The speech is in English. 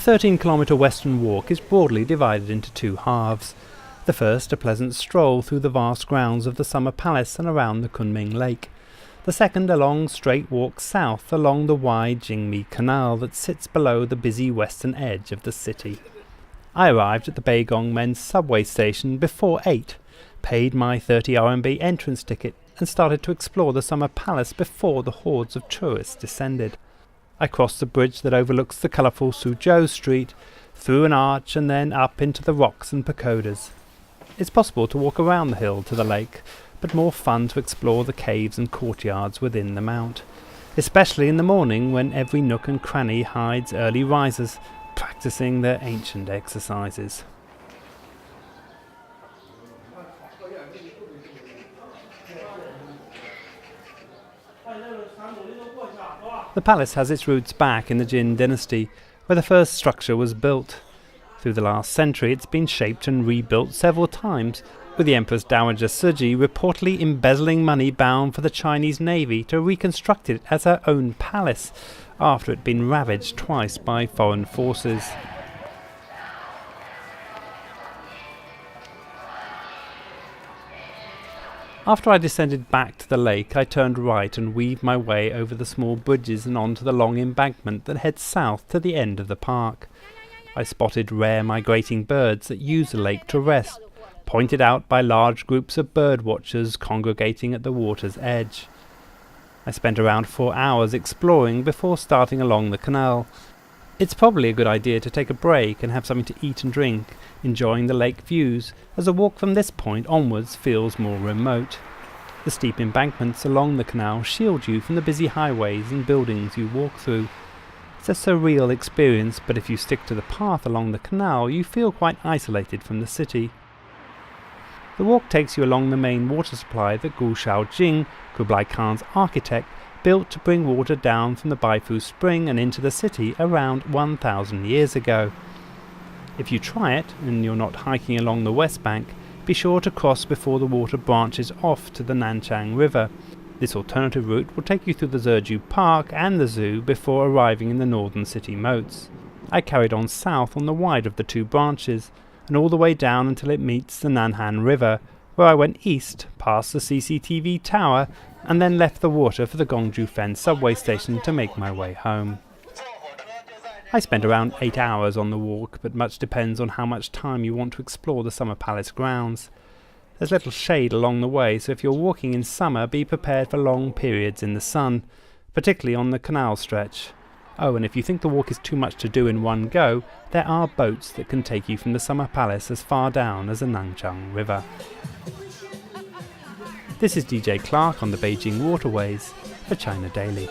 The 13-kilometre western walk is broadly divided into two halves. The first a pleasant stroll through the vast grounds of the Summer Palace and around the Kunming lake. The second a long straight walk south along the wide Jingmi canal that sits below the busy western edge of the city. I arrived at the Beijing men's subway station before 8, paid my 30 RMB entrance ticket and started to explore the Summer Palace before the hordes of tourists descended. I crossed the bridge that overlooks the colourful Suzhou Street, through an arch and then up into the rocks and pagodas. It's possible to walk around the hill to the lake, but more fun to explore the caves and courtyards within the mount, especially in the morning when every nook and cranny hides early risers practicing their ancient exercises. The palace has its roots back in the Jin dynasty, where the first structure was built. Through the last century it's been shaped and rebuilt several times, with the Empress Dowager Cixi reportedly embezzling money bound for the Chinese Navy to reconstruct it as her own palace, after it had been ravaged twice by foreign forces. After I descended back to the lake, I turned right and weaved my way over the small bridges and onto the long embankment that heads south to the end of the park. I spotted rare migrating birds that use the lake to rest, pointed out by large groups of bird watchers congregating at the water's edge. I spent around 4 hours exploring before starting along the canal. It's probably a good idea to take a break and have something to eat and drink, enjoying the lake views, as a walk from this point onwards feels more remote. The steep embankments along the canal shield you from the busy highways and buildings you walk through. It's a surreal experience, but if you stick to the path along the canal, you feel quite isolated from the city. The walk takes you along the main water supply that Gu Shaojing, Kublai Khan's architect, built to bring water down from the Baifu Spring and into the city around 1,000 years ago. If you try it, and you're not hiking along the west bank, be sure to cross before the water branches off to the Nanchang River. This alternative route will take you through the Zheju Park and the zoo before arriving in the northern city moats. I carried on south on the wide of the two branches, and all the way down until it meets the Nanhan River, where I went east, past the CCTV tower, and then left the water for the Gongjufen subway station to make my way home. I spent around 8 hours on the walk, but much depends on how much time you want to explore the Summer Palace grounds. There's little shade along the way, so if you're walking in summer, be prepared for long periods in the sun, particularly on the canal stretch. Oh, and if you think the walk is too much to do in one go, there are boats that can take you from the Summer Palace as far down as the Nanchang River. This is DJ Clark on the Beijing Waterways for China Daily.